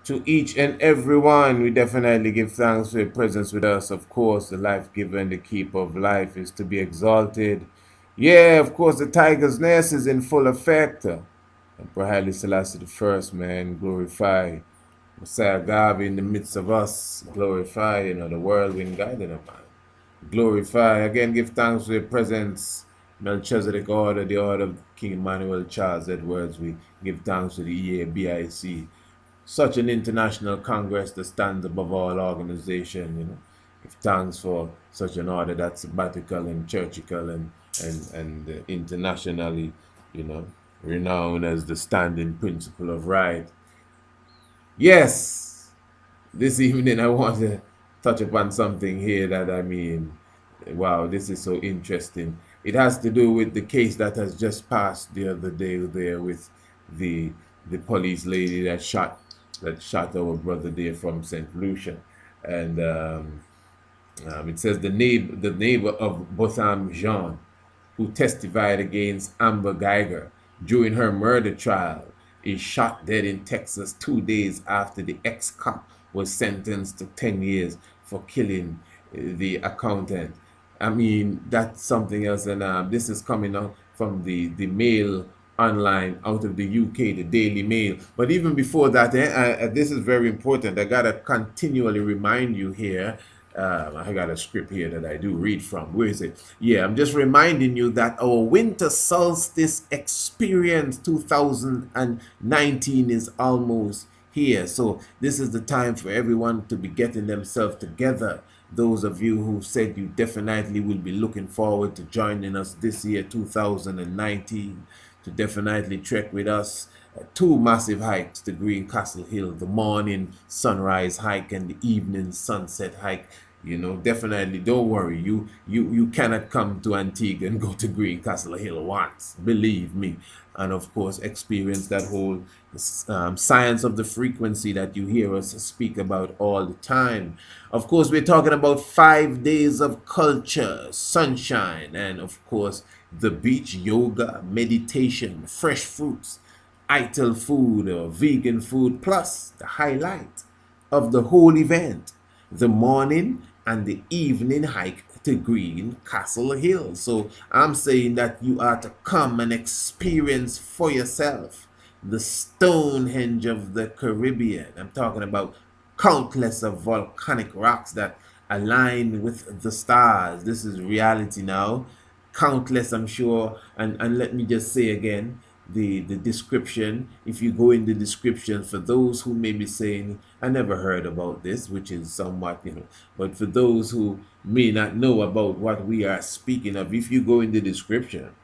To each and every one, we definitely give thanks for your presence with us. Of course, the life giver and the keeper of life is to be exalted. Yeah, of course, the tiger's nest is in full effect. Emperor Haile Selassie the First, man, glorify. Messiah God in the midst of us, glorify, the whirlwind guiding us, man. Glorify. Again, give thanks for your presence. Melchizedek order, the order of King Emmanuel Charles Edwards. We give thanks to the EABIC, such an international congress that stands above all organization, Give thanks for such an order that's sabbatical and churchical and internationally, you know, renowned as the standing principle of right. Yes, this evening I want to touch upon something here that wow, this is so interesting. It has to do with the case that has just passed the other day there with the the police lady that shot our brother there from St. Lucia, and it says the neighbor of Botham Jean, who testified against Amber Guyger during her murder trial, is shot dead in Texas 2 days after the ex-cop was sentenced to 10 years for killing the accountant. That's something else, and this is coming out from the Mail online out of the UK, the Daily Mail. But even before that, this is very important. I gotta continually remind you here. I got a script here that I do read from. Where is it? Yeah, I'm just reminding you that our winter solstice experience 2019 is almost here. So this is the time for everyone to be getting themselves together. Those of you who said you definitely will be looking forward to joining us this year, 2019, to definitely trek with us. Two massive hikes, the Green Castle Hill, the morning sunrise hike and the evening sunset hike. Definitely don't worry. You cannot come to Antigua and go to Green Castle Hill once, believe me. And of course, experience that whole science of the frequency that you hear us speak about all the time. Of course, we're talking about 5 days of culture, sunshine, and of course, the beach, yoga, meditation, fresh fruits, ital food or vegan food, plus the highlight of the whole event, the morning and the evening hike to Green Castle Hill. So I'm saying that you are to come and experience for yourself the Stonehenge of the Caribbean. I'm talking about countless of volcanic rocks that align with the stars. This is reality now. Countless, I'm sure. And let me just say again, the description, if you go in the description, for those who may be saying, I never heard about this, which is somewhat, but for those who may not know about what we are speaking of, if you go in the description,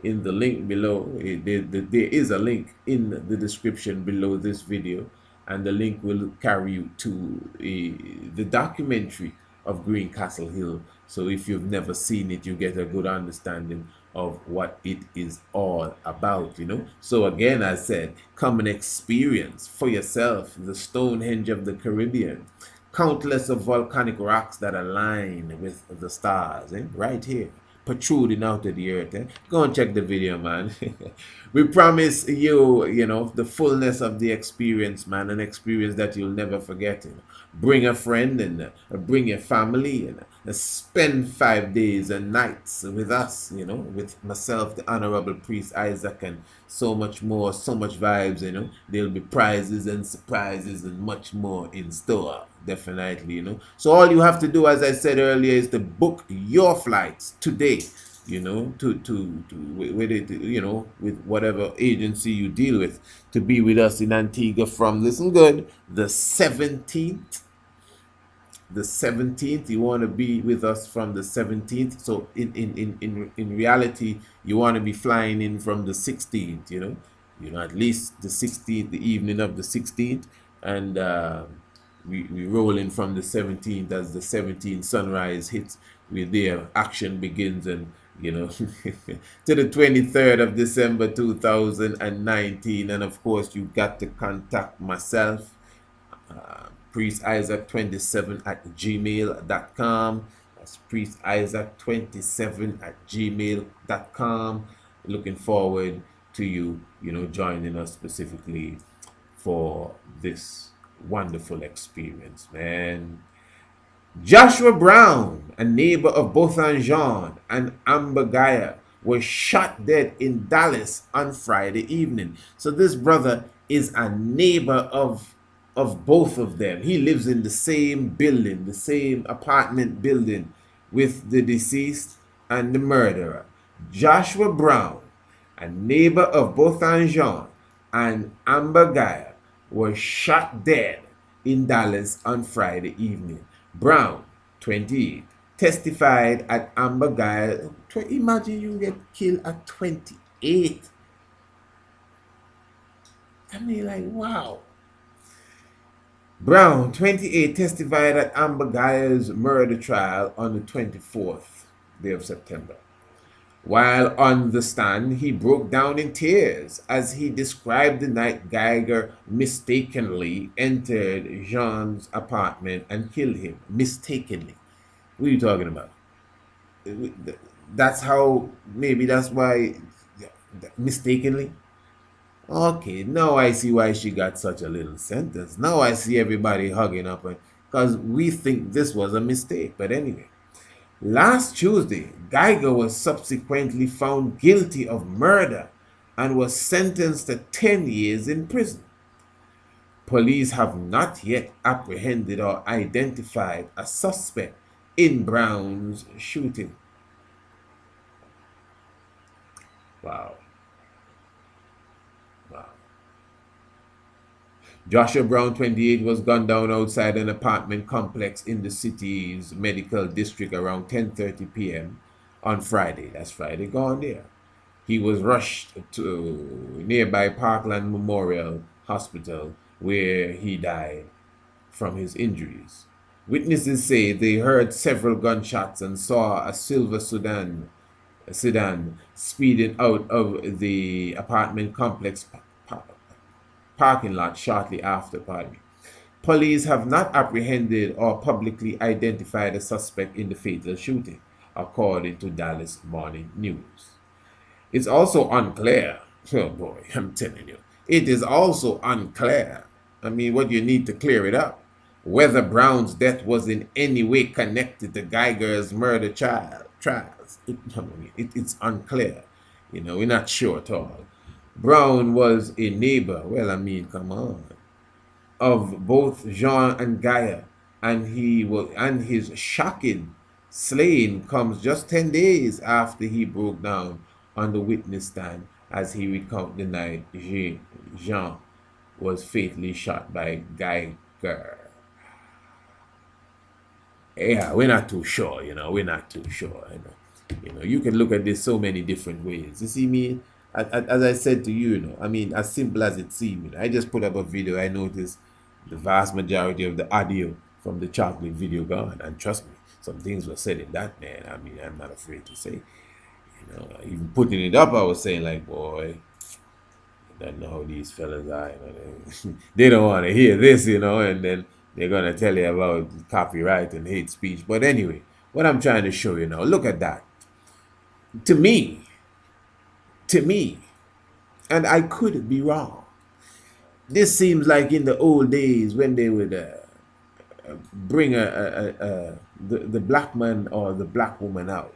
in the link below, there is a link in the description below this video, and the link will carry you to the documentary of Green Castle Hill. So if you've never seen it, you get a good understanding of what it is all about. So again, I said, come and experience for yourself the Stonehenge of the Caribbean. Countless of volcanic rocks that align with the stars, right here, protruding out of the earth. Go and check the video, man. We promise you, the fullness of the experience, man, an experience that you'll never forget. Bring a friend and bring your family and spend 5 days and nights with us, with myself, the Honorable Priest Isaac, and so much more, so much vibes. There'll be prizes and surprises and much more in store. Definitely. So all you have to do, as I said earlier, is to book your flights today, with it, with whatever agency you deal with, to be with us in Antigua from, listen good, the 17th. You want to be with us from the 17th. So in reality, you want to be flying in from the 16th, at least the 16th, the evening of the 16th, and we roll in from the 17th. As the 17th sunrise hits, we're there, action begins, and to the 23rd of December 2019. And of course, you got to contact myself, Priest Isaac 27 at gmail.com. That's Priest Isaac 27 at gmail.com. Looking forward to you, joining us specifically for this wonderful experience, man. Joshua Brown, a neighbor of Botham Jean and Amber Guyger, was shot dead in Dallas on Friday evening. So this brother is a neighbor of both of them. He lives in the same building, the same apartment building with the deceased and the murderer. Joshua Brown, a neighbor of Botham Jean and Amber Guyger, was shot dead in Dallas on Friday evening. Brown, 28, testified at Amber Guyger. Imagine you get killed at 28. I mean, like, wow. Brown, 28, testified at Amber Guyger's murder trial on the 24th day of September. While on the stand, he broke down in tears as he described the night Guyger mistakenly entered Jean's apartment and killed him. Mistakenly. What are you talking about? That's how, maybe that's why, mistakenly? Okay, now I see why she got such a little sentence. Now I see everybody hugging up, because we think this was a mistake. But anyway. Last Tuesday, Guyger was subsequently found guilty of murder and was sentenced to 10 years in prison. Police have not yet apprehended or identified a suspect in Brown's shooting. Wow. Wow. Joshua Brown, 28, was gunned down outside an apartment complex in the city's medical district around 10:30 p.m. on Friday. That's Friday gone there. He was rushed to nearby Parkland Memorial Hospital, where he died from his injuries. Witnesses say they heard several gunshots and saw a silver sedan speeding out of the apartment complex parking lot shortly after. Police have not apprehended or publicly identified a suspect in the fatal shooting, according to Dallas Morning News. It's also unclear. Oh boy, I'm telling you. It is also unclear. I mean, what you need to clear it up. Whether Brown's death was in any way connected to Guyger's murder trials. It's unclear. We're not sure at all. Brown was a neighbor, well, I mean, come on, of both Jean and Guyger, and his shocking slaying comes just 10 days after he broke down on the witness stand as he recounted the night Jean was fatally shot by Guyger. Yeah, we're not too sure, we're not too sure. You can look at this so many different ways. You see me, as I said to you, I mean, as simple as it seems, I just put up a video. I noticed the vast majority of the audio from the chocolate video gone, and trust me, some things were said in that, man. I mean, I'm not afraid to say. Even putting it up, I was saying, like, boy, I don't know how these fellas are. They don't want to hear this, and then they're going to tell you about copyright and hate speech. But anyway, what I'm trying to show you now, look at that. To me, and I could be wrong, this seems like in the old days when they would bring the black man or the black woman out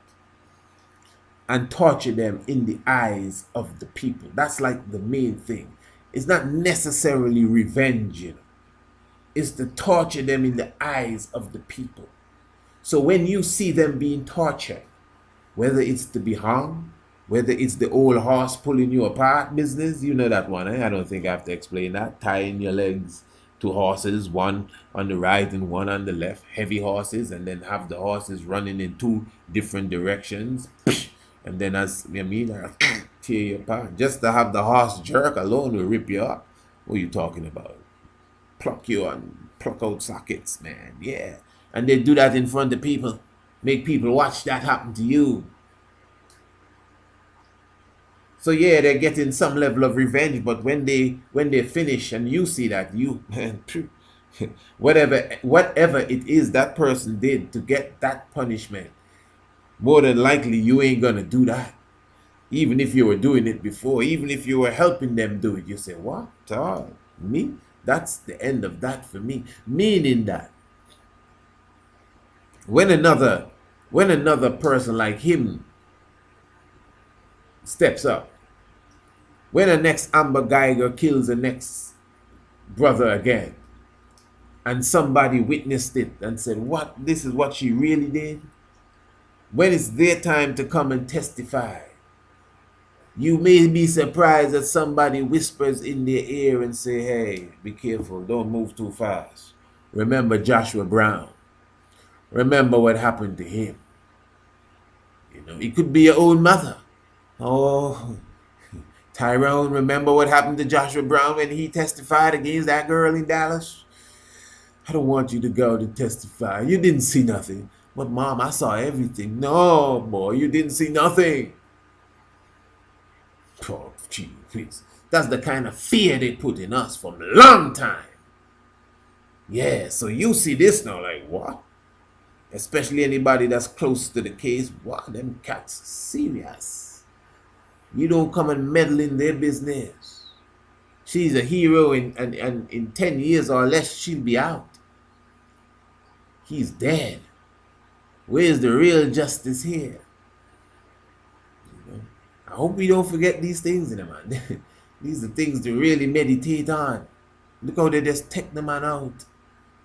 and torture them in the eyes of the people. That's like the main thing. It's not necessarily revenge, It's to torture them in the eyes of the people. So when you see them being tortured, whether it's to be hung, whether it's the old horse pulling you apart business, you know that one, eh? I don't think I have to explain that. Tying your legs to horses, one on the right and one on the left, heavy horses, and then have the horses running in two different directions. And then tear you apart. Just to have the horse jerk alone will rip you up. What are you talking about? Pluck out sockets, man. Yeah. And they do that in front of people. Make people watch that happen to you. So yeah, they're getting some level of revenge, but when they finish and you see that, you, man, whatever it is that person did to get that punishment, more than likely you ain't gonna do that. Even if you were doing it before, even if you were helping them do it, you say, what? Me? That's the end of that for me. Meaning that when another person like him steps up, when the next Amber Guyger kills the next brother again, and somebody witnessed it and said, what, this is what she really did? When it's their time to come and testify, you may be surprised that somebody whispers in their ear and say, hey, be careful, don't move too fast. Remember Joshua Brown. Remember what happened to him. You know, it could be your own mother. Oh, Tyrone, remember what happened to Joshua Brown when he testified against that girl in Dallas? I don't want you to go to testify. You didn't see nothing. But Mom, I saw everything. No, boy, you didn't see nothing. Oh, gee, please. That's the kind of fear they put in us from a long time. Yeah, so you see this now, like, what? Especially anybody that's close to the case. Wow, them cats serious. You don't come and meddle in their business. She's a hero, and in 10 years or less, she'll be out. He's dead. Where's the real justice here? You know? I hope we don't forget these things, man. These are things to really meditate on. Look how they just take the man out.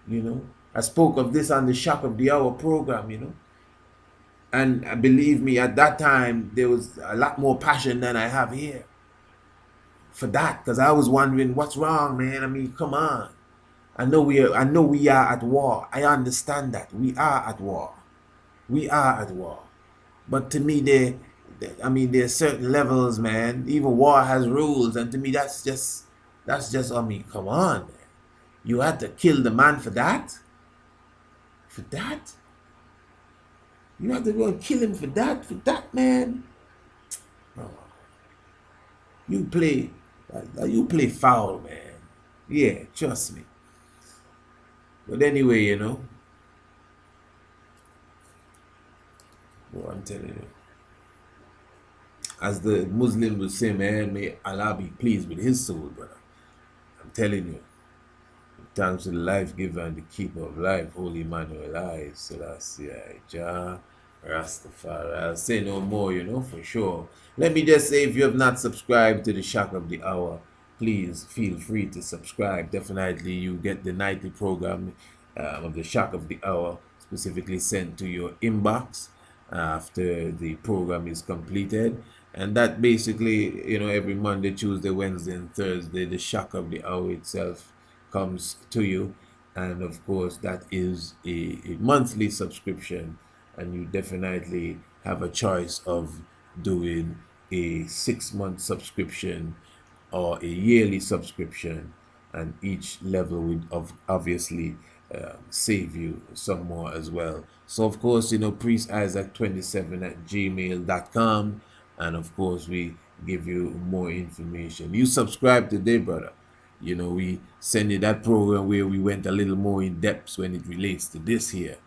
You know, I spoke of this on the Shock of the Hour program, you know. And believe me, at that time, there was a lot more passion than I have here for that, because I was wondering, what's wrong, man? I mean, come on. I know we are at war. I understand that. We are at war. We are at war. But to me, there's certain levels, man. Even war has rules. And to me, that's just, I mean, come on, man. You had to kill the man for that? For that? You have to go and kill him for that, man? Oh. You play foul, man. Yeah, trust me. But anyway, you know, well, I'm telling you, as the Muslim would say, man, may Allah be pleased with his soul, brother. I'm telling you, thanks to the life giver and the keeper of life, Holy Emmanuel, I, Selassie, Jah, Rastafari. I'll say no more, you know, for sure. Let me just say, if you have not subscribed to the Shock of the Hour, please feel free to subscribe. Definitely, you get the nightly program of the Shock of the Hour specifically sent to your inbox after the program is completed. And that basically, you know, every Monday, Tuesday, Wednesday, and Thursday, the Shock of the Hour itself comes to you. And of course, that is a monthly subscription, and you definitely have a choice of doing a 6-month subscription or a yearly subscription, and each level would obviously save you some more as well. So of course, you know, priestisaac27@gmail.com, and of course we give you more information. You subscribe today, brother. You know, we send you that program where we went a little more in depth when it relates to this here.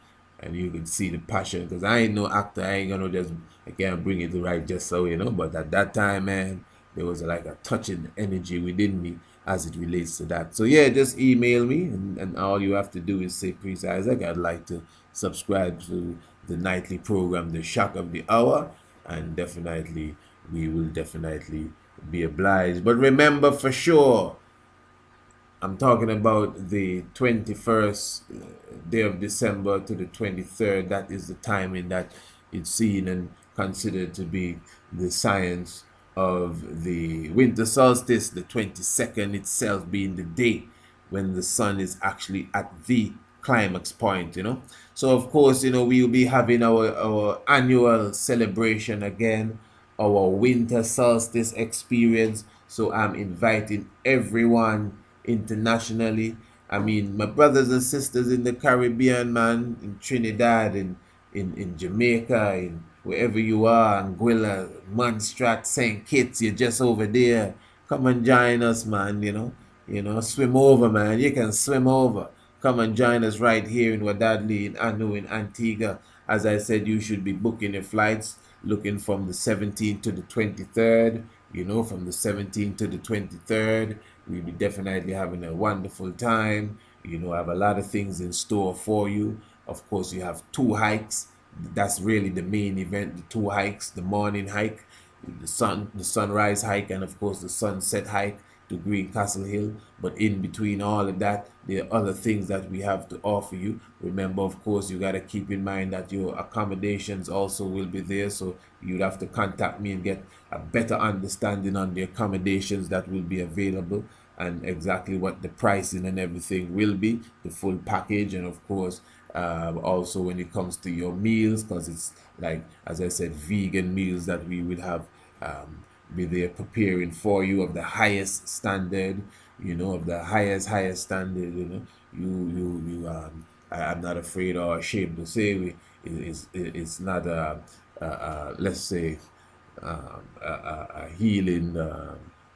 And you can see the passion, because I ain't no actor. I ain't gonna just, I can't bring it to right just so, you know. But at that time, man, there was like a touching energy within me as it relates to that. So yeah, just email me, and all you have to do is say, Priest Isaac, I'd like to subscribe to the nightly program, The Shock of the Hour, and definitely, we will definitely be obliged. But remember, for sure, I'm talking about the 21st day of December to the 23rd. That is the timing that it's seen and considered to be the science of the winter solstice, the 22nd itself being the date when the sun is actually at the climax point, you know. So of course, you know, we'll be having our annual celebration again, our winter solstice experience. So I'm inviting everyone internationally. I mean, my brothers and sisters in the Caribbean, man, in Trinidad, in Jamaica, in wherever you are, Anguilla, Montserrat, St. Kitts, you're just over there. Come and join us, man, you know, swim over, man. You can swim over. Come and join us right here in Wadadli, in Anu, in Antigua. As I said, you should be booking your flights, looking from the 17th to the 23rd, you know, from the 17th to the 23rd. We'll be definitely having a wonderful time. You know, I have a lot of things in store for you. Of course, you have two hikes. That's really the main event, the two hikes, the morning hike, the sunrise hike, and of course the sunset hike to Green Castle Hill. But in between all of that, there are other things that we have to offer you. Remember, of course, you got to keep in mind that your accommodations also will be there. So you'd have to contact me and get a better understanding on the accommodations that will be available and exactly what the pricing and everything will be, the full package. And of course, also when it comes to your meals, because it's like, as I said, vegan meals that we would have be there preparing for you of the highest standard, you know, of the highest standard, you know. I'm not afraid or ashamed to say it's not let's say a healing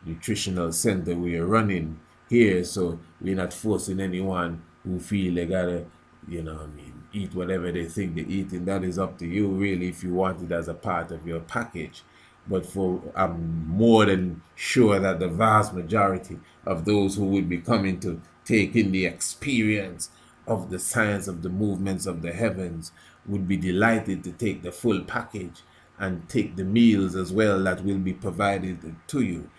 nutritional center we are running here, so we're not forcing anyone who feel they gotta, you know, I mean, eat whatever they think they're eating. That is up to you, really, if you want it as a part of your package. But for I'm more than sure that the vast majority of those who would be coming to take in the experience of the science of the movements of the heavens would be delighted to take the full package and take the meals as well that will be provided to you,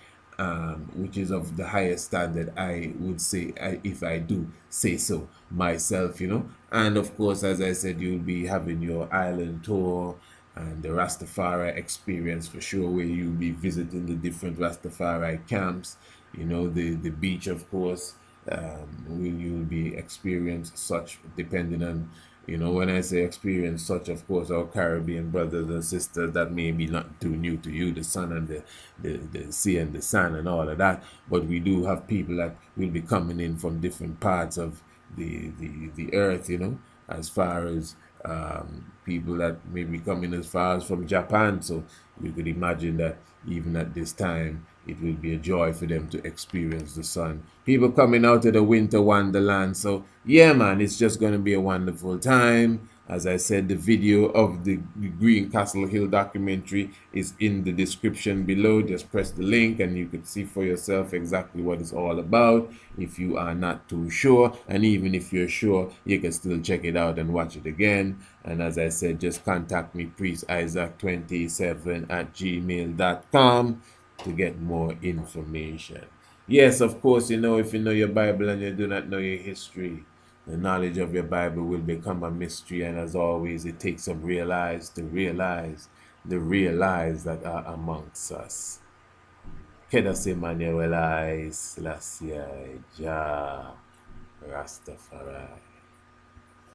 which is of the highest standard, I would say, if I do say so myself, you know. And of course, as I said, you'll be having your island tour and the Rastafari experience for sure, where you'll be visiting the different Rastafari camps, you know, the beach, of course, will you'll be experience such, depending on, you know, when I say experience such, of course, our Caribbean brothers and sisters, that may be not too new to you, the sun and the sea and the sand and all of that. But we do have people that will be coming in from different parts of the earth, you know, as far as people that may be coming as far as from Japan. So you could imagine that even at this time, it will be a joy for them to experience the sun. People coming out of the winter wonderland. So yeah, man, it's just going to be a wonderful time. As I said, the video of the Green Castle Hill documentary is in the description below. Just press the link and you can see for yourself exactly what it's all about if you are not too sure. And even if you're sure, you can still check it out and watch it again. And as I said, just contact me, priestisaac27@gmail.com, to get more information. Yes, of course, you know, if you know your Bible and you do not know your history, the knowledge of your Bible will become a mystery. And as always, it takes some realize to realize the realize that are amongst us. Kedase Manuelai Selassie Jah Rastafari.